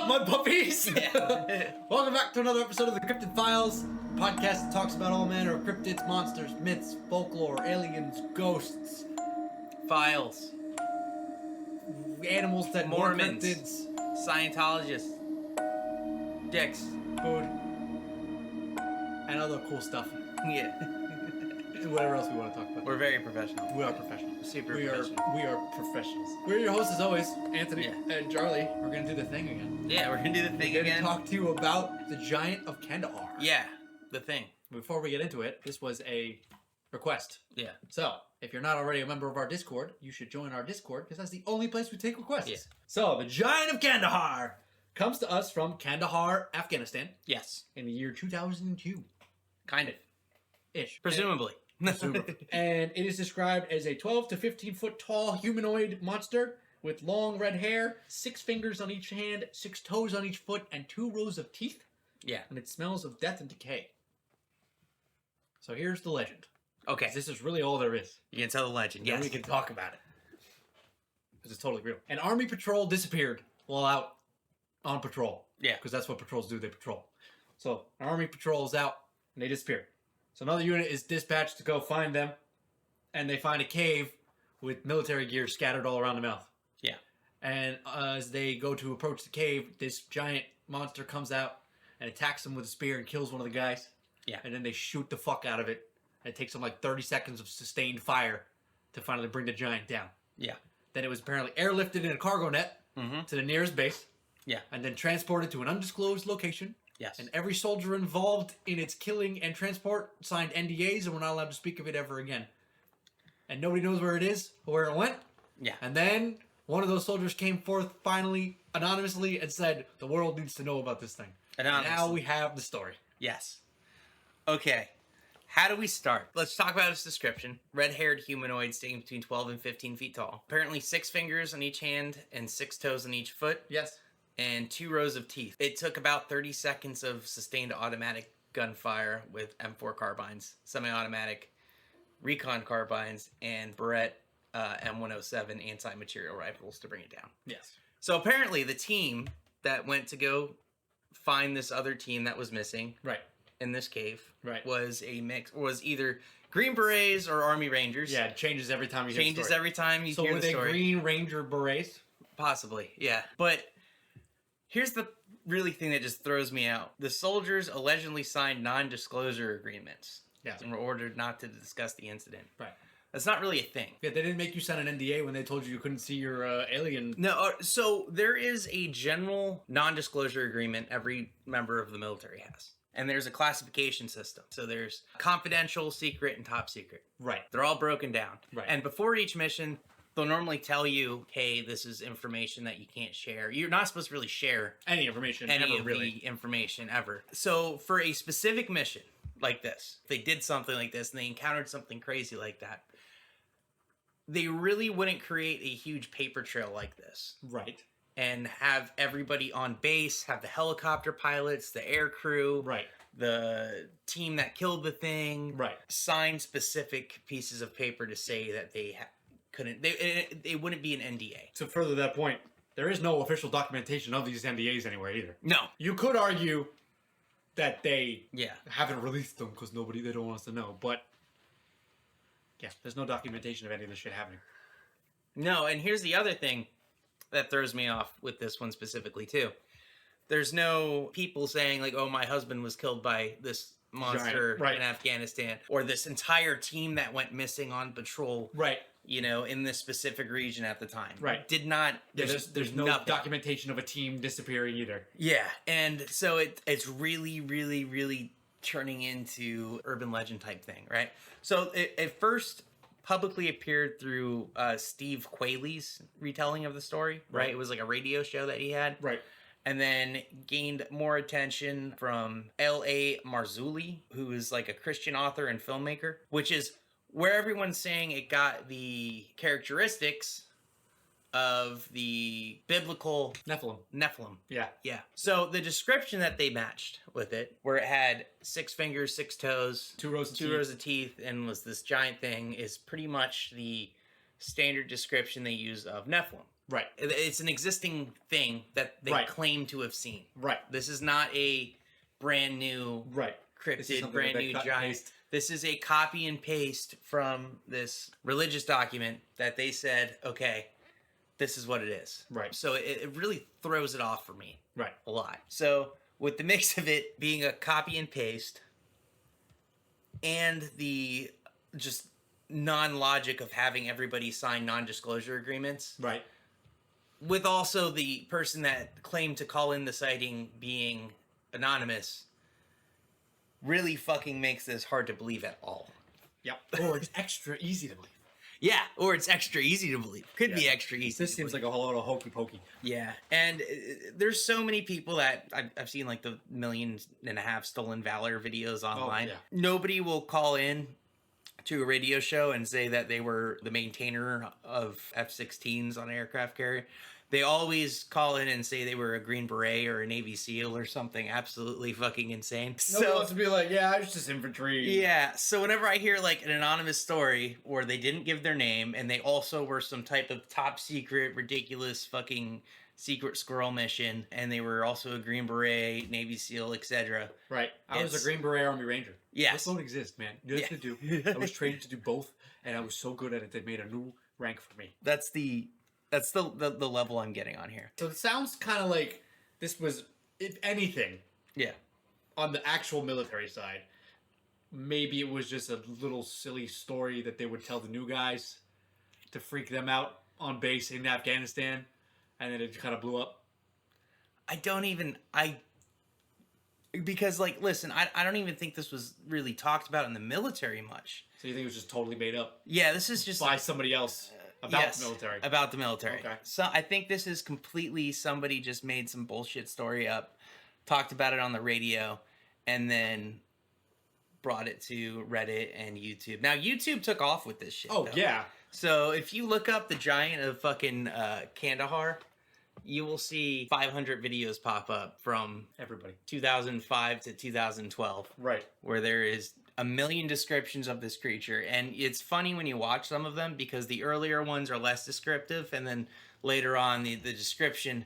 Mudpuppies? Yeah. Welcome back to another episode of the Cryptid Files, a podcast that talks about all manner of cryptids, monsters, myths, folklore, aliens, ghosts, Files. animals that were Mormons. cryptids, Scientologists. Dicks. food, and other cool stuff. Yeah. And whatever else we want to talk about. We're very professional. We are professionals. Super we professional. are professionals. We're your hosts as always, Anthony Yeah. and Charlie. We're gonna do the thing again. Yeah, we're gonna do the thing We're again. gonna talk to you about the Giant of Kandahar. Yeah, the thing. Before we get into it, this was a request. Yeah. So, if you're not already a member of our Discord, you should join our Discord because that's the only place we take requests. Yeah. So, the Giant of Kandahar comes to us from Kandahar, Afghanistan, Yes. in the year 2002 Kind of. ish. Presumably. And it is described as a 12 to 15 foot tall humanoid monster with long red hair, 6 fingers on each hand, 6 toes on each foot, and 2 rows of teeth. Yeah. And it smells of death and decay. So here's the legend. Okay. This is really all there is. You can tell the legend. Yeah, Yes. we can talk about it. Because it's totally real. An army patrol disappeared while out on patrol. Yeah. Because that's what patrols do, they patrol. So, an army patrol is out, and they disappear. So another unit is dispatched to go find them, and they find a cave with military gear scattered all around the mouth. Yeah. And as they go to approach the cave, this giant monster comes out and attacks them with a spear and kills one of the guys. Yeah. And then they shoot the fuck out of it. And it takes them like 30 seconds of sustained fire to finally bring the giant down. Yeah. Then it was apparently airlifted in a cargo net to the nearest base. Yeah. And then transported to an undisclosed location. Yes. And every soldier involved in its killing and transport signed NDAs and were not allowed to speak of it ever again. And nobody knows where it is or where it went. Yeah. And then one of those soldiers came forth finally anonymously and said, the world needs to know about this thing. Anonymously. Now we have the story. Yes. Okay. How do we start? Let's talk about its description. Red-haired humanoid staying between 12 and 15 feet tall. Apparently 6 fingers on each hand and 6 toes on each foot. Yes. And 2 rows of teeth. It took about 30 seconds of sustained automatic gunfire with M4 carbines, semi-automatic recon carbines, and Beretta M107 anti-material rifles to bring it down. Yes. So apparently the team that went to go find this other team that was missing Right. in this cave Right. was a mix, was either Green Berets or Army Rangers. Yeah, it changes every time you hear the Changes story. every time you So hear were the they story. Green Ranger berets? Possibly, yeah. But here's the really thing that just throws me out. The soldiers allegedly signed non-disclosure agreements. Yes. And were ordered not to discuss the incident. Right. That's not really a thing. Yeah, they didn't make you sign an NDA when they told you couldn't see your alien. No, so there is a general non-disclosure agreement every member of the military has. And there's a classification system. So there's confidential, secret, and top secret. Right. They're all broken down. Right. And before each mission, they'll normally tell you, hey, this is information that you can't share. You're not supposed to really share Any information, any ever of really. the information ever. So for a specific mission like this, if they did something like this and they encountered something crazy like that, they really wouldn't create a huge paper trail like this Right. and have everybody on base, have the helicopter pilots, the air crew, Right. the team that killed the thing, Right. sign specific pieces of paper to say that they couldn't, they wouldn't be an NDA. To further that point, there is no official documentation of these NDAs anywhere either. No. You could argue that they Yeah. haven't released them because they don't want us to know, but yeah, there's no documentation of any of this shit happening. No, and here's the other thing that throws me off with this one specifically too. There's no people saying like, oh, my husband was killed by this monster Giant, right. in Afghanistan, or this entire team that went missing on patrol, Right. you know, in this specific region at the time. Right. Did not, Yeah, there's no nothing. documentation of a team disappearing either. Yeah, and so it's really, really, really turning into urban legend type thing, right? So it first publicly appeared through Steve Quayle's retelling of the story, right? It was like a radio show that he had. Right. And then gained more attention from L.A. Marzulli, who is like a Christian author and filmmaker, which is where everyone's saying it got the characteristics of the biblical Nephilim. Yeah. Yeah. So the description that they matched with it, where it had 6 fingers, 6 toes, 2 rows of two teeth. rows of teeth, and was this giant thing, is pretty much the standard description they use of Nephilim. Right. It's an existing thing that they Right. claim to have seen. Right. This is not a brand new Right. This is cryptid, something brand that they new cut and giant. paste. This is a copy and paste from this religious document that they said, okay, this is what it is. Right. So it really throws it off for me. Right. A lot. So with the mix of it being a copy and paste and the just non-logic of having everybody sign non-disclosure agreements, Right. with also the person that claimed to call in the sighting being anonymous, really fucking makes this hard to believe at all. Yep. Or it's extra easy to believe. Yeah, or it's extra easy to believe. Could be Yeah. extra easy. This seems like a whole lot of hokey pokey. Yeah, and there's so many people that I've seen like the 1.5 million stolen valor videos online. yeah. Nobody will call in to a radio show and say that they were the maintainer of F-16s on an aircraft carrier. They always call in and say they were a Green Beret or a Navy SEAL or something absolutely fucking insane. Nobody wants to be like, yeah, I was just infantry. Yeah, so whenever I hear like an anonymous story where they didn't give their name and they also were some type of top secret, ridiculous fucking secret squirrel mission and they were also a Green Beret, Navy SEAL, etc. Right. I was a Green Beret Army Ranger. Yes. Those don't exist, man. You have to do. I was trained to do both, and I was so good at it, they made a new rank for me. That's the level I'm getting on here. So it sounds kind of like this was, if anything, Yeah. on the actual military side, maybe it was just a little silly story that they would tell the new guys to freak them out on base in Afghanistan, and then it kind of blew up. Because like, listen, I don't even think this was really talked about in the military much. So you think it was just totally made up Yeah, this is just by somebody else about yes, the military? About the military. Okay. So I think this is completely somebody just made some bullshit story up, talked about it on the radio, and then brought it to Reddit and YouTube. Now YouTube took off with this shit. Oh though. yeah. So if you look up the Giant of fucking Kandahar, you will see 500 videos pop up from Everybody. 2005 to 2012. Right. Where there is 1 million descriptions of this creature. And it's funny when you watch some of them because the earlier ones are less descriptive, and then later on the description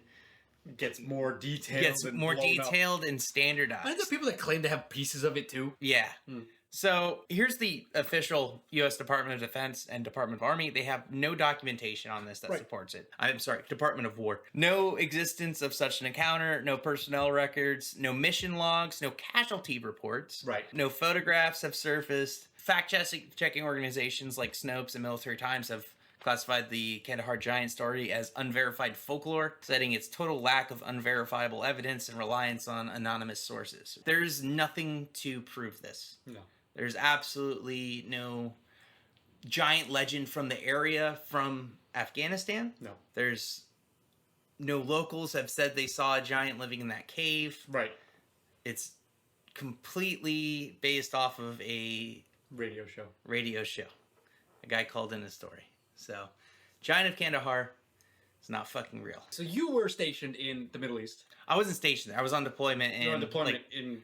Gets more detailed. gets and more blown up. detailed and standardized. Aren't there people that claim to have pieces of it too? Yeah. Hmm. So here's the official U.S. Department of Defense and Department of Army. They have no documentation on this that Right. supports it. I'm sorry, Department of War. No existence of such an encounter, no personnel records, no mission logs, no casualty reports. Right. No photographs have surfaced. Fact-checking organizations like Snopes and Military Times have classified the Kandahar Giant story as unverified folklore, citing its total lack of unverifiable evidence and reliance on anonymous sources. There's nothing to prove this. No. There's absolutely no giant legend from the area from Afghanistan. No. There's no locals have said they saw a giant living in that cave. Right. It's completely based off of a Radio show. radio show. A guy called in a story. So, Giant of Kandahar is not fucking real. So you were stationed in the Middle East. I wasn't stationed there. I was on deployment. You were on deployment like, in.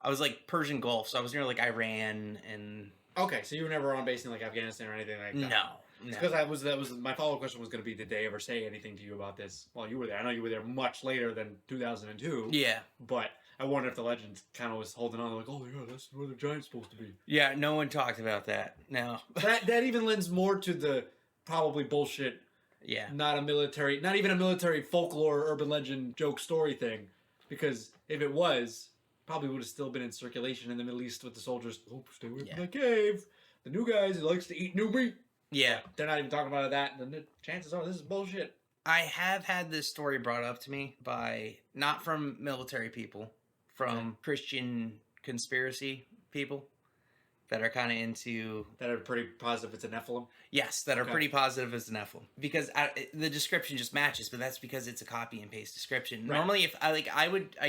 I was like Persian Gulf, so I was near like Iran and Okay, so you were never on base in like Afghanistan or anything like that. no. Because that was my follow-up question was going to be, did they ever say anything to you about this while you were there? I know you were there much later than 2002. Yeah. But I wonder if the legend kind of was holding on, like, oh yeah, that's where the giant's supposed to be. Yeah, no one talked about that. No. That even lends more to the probably bullshit. Yeah. Not even a military folklore, urban legend, joke story thing. Because if it was, probably would have still been in circulation in the Middle East with the soldiers. Oh, stay away from the cave. The new guys, he likes to eat new meat. Yeah. They're not even talking about that. Then the chances are this is bullshit. I have had this story brought up to me by, not from military people, from Christian conspiracy people that are kind of into... That are pretty positive it's a Nephilim. Yes, that are pretty positive as a Nephilim. Because the description just matches, but that's because it's a copy and paste description. Right. Normally, if I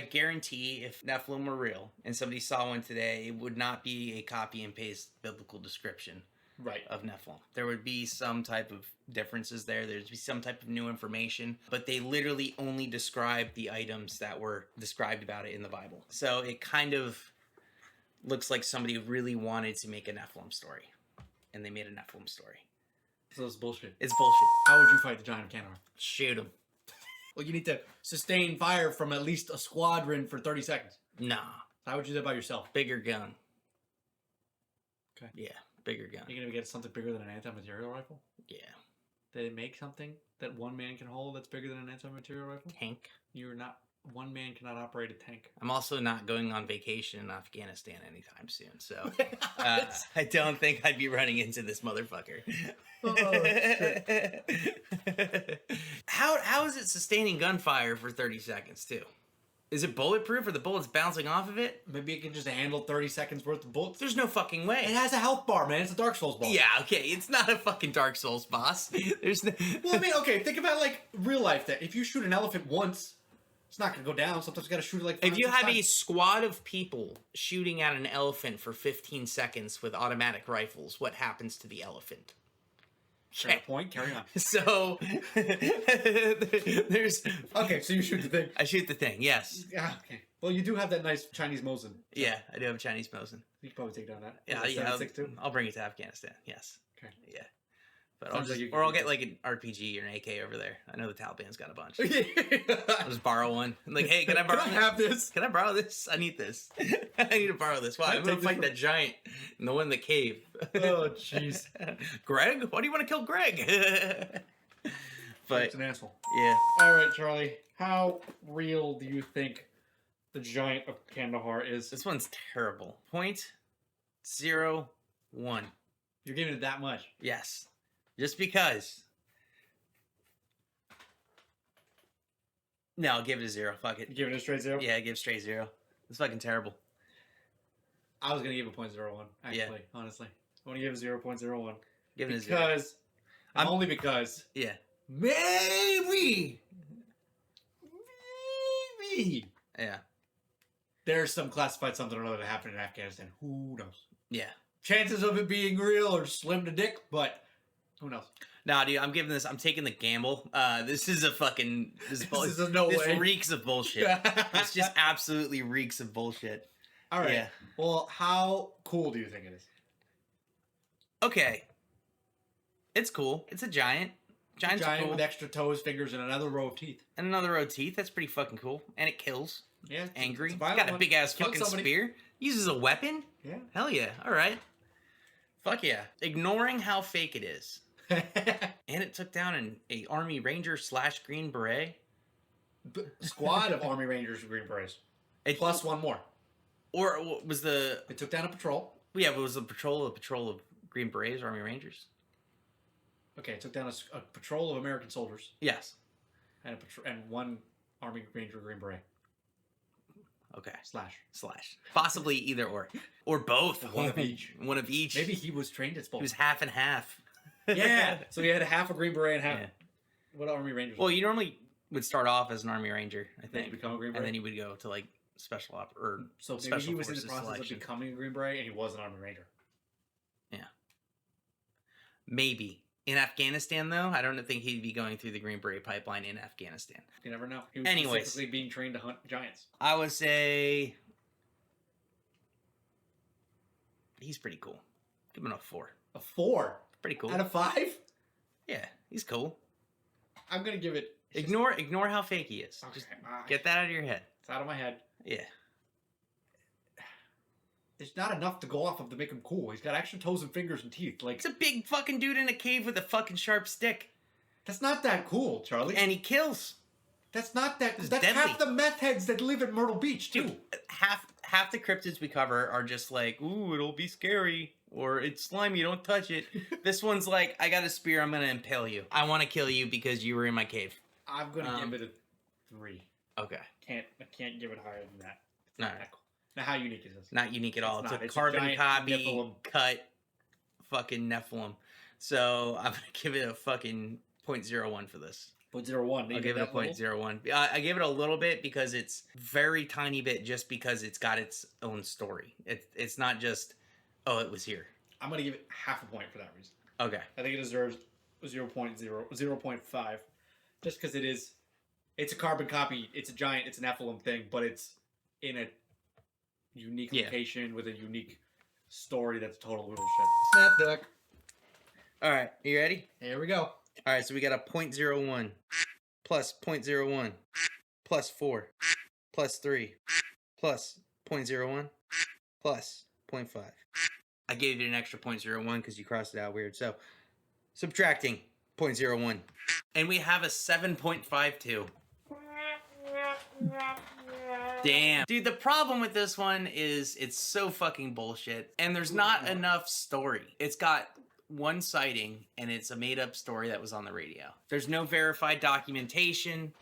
guarantee if Nephilim were real and somebody saw one today, it would not be a copy and paste biblical description. Right. Of Nephilim. There would be some type of differences there. There'd be some type of new information, but they literally only described the items that were described about it in the Bible. So it kind of looks like somebody really wanted to make a Nephilim story, and they made a Nephilim story. So it's bullshit. It's bullshit. How would you fight the Giant of Kandahar? Shoot him. Well, you need to sustain fire from at least a squadron for 30 seconds. Nah. How would you do that by yourself? Bigger gun. Okay. Yeah, bigger gun. You're gonna get something bigger than an anti-material rifle? Yeah. Did it make something that one man can hold that's bigger than an anti-material rifle? Tank. You're not. One man cannot operate a tank. I'm also not going on vacation in Afghanistan anytime soon, so I don't think I'd be running into this motherfucker. Oh, shit. How is it sustaining gunfire for 30 seconds too? Is it bulletproof or the bullets bouncing off of it? Maybe it can just handle 30 seconds worth of bullets. There's no fucking way. It has a health bar, man. It's a Dark Souls boss. Yeah, okay, it's not a fucking Dark Souls boss. There's no... Well, I mean, okay, think about like real life. That if you shoot an elephant once, it's not gonna go down. Sometimes you gotta shoot it like. If you have a squad of people shooting at an elephant for 15 seconds with automatic rifles, what happens to the elephant? Fair point. Carry on. So there's Okay, so you shoot the thing. I shoot the thing. Yes. Yeah. Okay. Well, you do have that nice Chinese Mosin. Yeah, I do have a Chinese Mosin. You can probably take down that. Yeah, Is it yeah. 7.62? I'll bring it to Afghanistan. Yes. Okay. Yeah. But Sounds like you or I'll could- get like an RPG or an AK over there. I know the Taliban's got a bunch. I'll Can just borrow one. I'm like, hey, can I borrow? I have this? Can I borrow this? I need this. I need to borrow this. Why? I'm gonna Take fight this that giant in the one in the cave. Oh, jeez. Greg? Why do you want to kill Greg? But It's an asshole. yeah, All right, Charlie. How real do you think the Giant of Kandahar is? this one's terrible. 0.01. You're giving it that much. Yes, just because. No, I'll give it a 0. Fuck You it. giving it a straight 0? Yeah, give straight 0. It's fucking terrible. I was gonna give it 0.01. Actually, Yeah. honestly, I want to give it 0.01 Give it a 0. because only because Yeah. maybe Yeah. there's some classified something or other that happened in Afghanistan. Who knows? Yeah. Chances of it being real are slim to dick, but who knows? Nah, dude, I'm taking the gamble. This is a fucking, this This is no this way. reeks of bullshit. This just absolutely reeks of bullshit. All right. Yeah. Well, how cool do you think it is? Okay. It's cool. It's a giant. Giants are Giant cool. with extra toes, fingers, and another row of teeth. And another row of teeth. That's pretty fucking cool. And it kills. Yeah. Angry. It's It's violent got a one. big ass Killed fucking somebody. spear. Uses a weapon. Yeah. Hell yeah. All right. Fuck yeah. Ignoring how fake it is. And it took down a Army Ranger / Green Beret. Squad of Army Rangers and Green Berets. Plus one more. Or what was the... It took down a patrol. Yeah, but was the patrol of Green Berets or Army Rangers? Okay, it took down a patrol of American soldiers Yes. and and one Army Ranger Green Beret. Okay. / Possibly either or. Or both. One of each. One of each. Maybe he was trained at He both. was half and half. Yeah. So he had half a Green Beret and half. Yeah. What Army Rangers? Well, you normally would start off as an Army Ranger, I then think. you become a Green Beret. And then you would go to like special op or So maybe special he was in the forces process selection. of becoming a Green Beret, and he was an Army Ranger. Maybe. In Afghanistan, though, I don't think he'd be going through the Green Beret pipeline in Afghanistan. You never know. He was Anyways. specifically being trained to hunt giants. I would say he's pretty cool. Give him a 4. A 4 Pretty cool. out of 5. Yeah, he's cool. I'm gonna give it. Ignore how fake he is. Okay, Just get that out of your head. It's out of my head. Yeah. There's not enough to go off of to make him cool. He's got extra toes and fingers and teeth. Like It's a big fucking dude in a cave with a fucking sharp stick. that's not that cool, Charlie. And he kills. That's not that. It's That's deadly. half the meth heads that live in Myrtle Beach too. Dude, half the cryptids we cover are just like, ooh, it'll be scary. Or it's slimy, don't touch it. This one's like, I got a spear, I'm gonna impale you. I wanna kill you because you were in my cave. I'm gonna give it a 3. Okay. I can't give it higher than that. It's All not right. that cool. Now, how unique is this? Not unique at all. It's It's, not. a It's a carbon giant copy Nephilim. cut fucking Nephilim. So I'm gonna give it a fucking 0.01 for this. 0.01. I'll give it a 0.01. I gave it a little bit because it's very tiny bit just because it's got its own story. It's not just, oh, it was here. I'm gonna give it half a point for that reason. Okay. I think it deserves 0.5, just because it's a carbon copy. It's a giant. It's an Nephilim thing, but it's in a unique Yeah. location with a unique story that's total bullshit. Snap duck. All right, you ready? Here we go. All right, so we got a 0.01 plus 0.01 plus 4 plus 3 plus 0.01 plus 0.5. I gave you an extra 0.01 because you crossed it out weird. So subtracting 0.01. And we have a 7.52. Damn. Dude, the problem with this one is it's so fucking bullshit. And there's not enough story. It's got one sighting, and it's a made-up story that was on the radio. There's no verified documentation.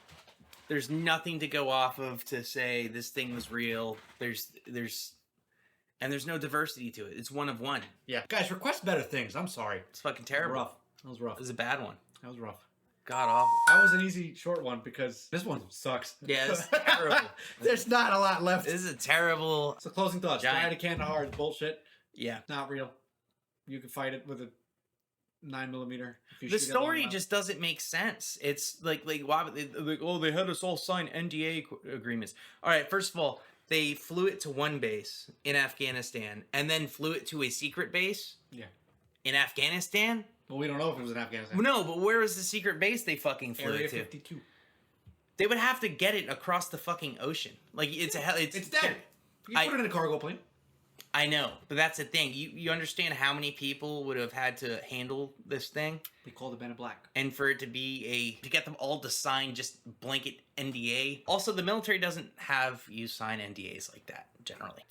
There's nothing to go off of to say this thing was real. There's no diversity to it. It's one of one. Yeah. Guys, request better things. I'm sorry. It's fucking terrible. Rough. That was rough. It was a bad one. That was rough. God awful. That was an easy short one because this one sucks. Yeah, it's terrible. There's not a lot left. This is a terrible... So closing thoughts. Giant of Kandahar is bullshit. Yeah. Not real. You can fight it with a 9mm. The story just doesn't make sense. It's like why would they had us all sign NDA agreements. All right, first of all, they flew it to one base in Afghanistan and then flew it to a secret base. Yeah. In Afghanistan? Well, we don't know if it was in Afghanistan. No, but where was the secret base they fucking flew Area it to? 52. They would have to get it across the fucking ocean. Like it's dead. You put it in a cargo plane. I know, but that's the thing. You understand how many people would have had to handle this thing? They called it Men in Black. And for it to be to get them all to sign just blanket NDA. Also, the military doesn't have you sign NDAs like that generally.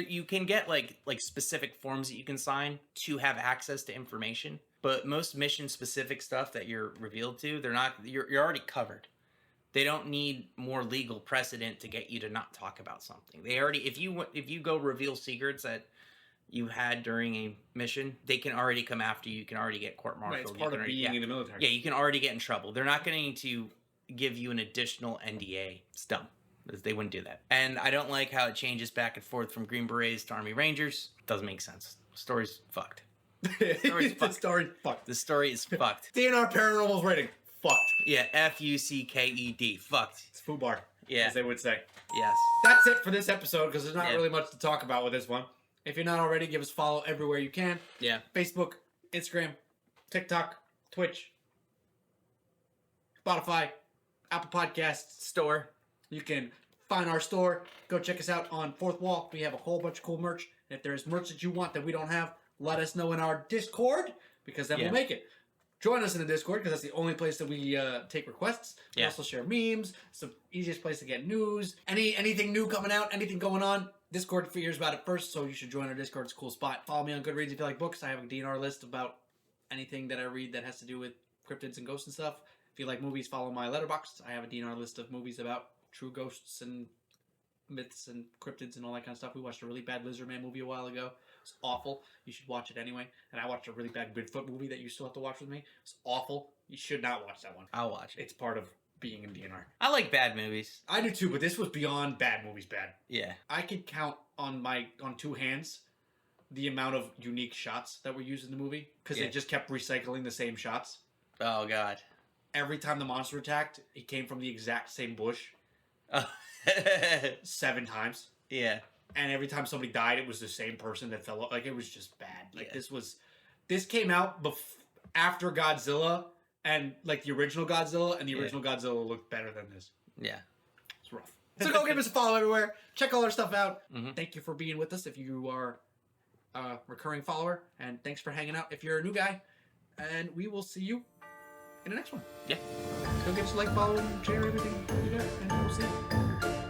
You can get like specific forms that you can sign to have access to information, but most mission specific stuff that you're revealed to, you're already covered. They don't need more legal precedent to get you to not talk about something. They already, if you go reveal secrets that you had during a mission, they can already come after you. You can already get court-martialed. Right, it's part of being in the military. Yeah, you can already get in trouble. They're not going to give you an additional NDA. It's dumb. They wouldn't do that. And I don't like how it changes back and forth from Green Berets to Army Rangers. Doesn't make sense. Story's fucked. The story's fucked. The story is fucked. DNR Paranormal's rating. Fucked. Yeah, Fucked. Fucked. It's FUBAR. Yeah. As they would say. Yes. That's it for this episode because there's not really much to talk about with this one. If you're not already, give us a follow everywhere you can. Yeah. Facebook, Instagram, TikTok, Twitch, Spotify, Apple Podcasts. Store. You can find our store. Go check us out on Fourth Wall. We have a whole bunch of cool merch. And if there's merch that you want that we don't have, let us know in our Discord because then we'll make it. Join us in the Discord because that's the only place that we take requests. We also share memes. It's the easiest place to get news. Anything new coming out, anything going on, Discord figures about it first, so you should join our Discord. It's a cool spot. Follow me on Goodreads if you like books. I have a DNR list about anything that I read that has to do with cryptids and ghosts and stuff. If you like movies, follow my Letterboxd. I have a DNR list of movies about true ghosts and myths and cryptids and all that kind of stuff. We watched a really bad Lizard Man movie a while ago. It's awful. You should watch it anyway. And I watched a really bad Bigfoot movie that you still have to watch with me. It's awful. You should not watch that one. I'll watch it. It's part of being in DNR. I like bad movies. I do too, but this was beyond bad movies bad. Yeah. I could count on two hands the amount of unique shots that were used in the movie because they just kept recycling the same shots. Oh, God. Every time the monster attacked, it came from the exact same bush. Oh. 7 times. Yeah. And every time somebody died, it was the same person that fell up. Like, it was just bad. Like, this came out after Godzilla and, like, the original Godzilla, and the original Godzilla looked better than this. Yeah. It's rough. So go give us a follow everywhere. Check all our stuff out. Mm-hmm. Thank you for being with us if you are a recurring follower. And thanks for hanging out if you're a new guy. And we will see you in the next one. Yeah. Go give us a like, follow, and share everything you got, and we'll see you.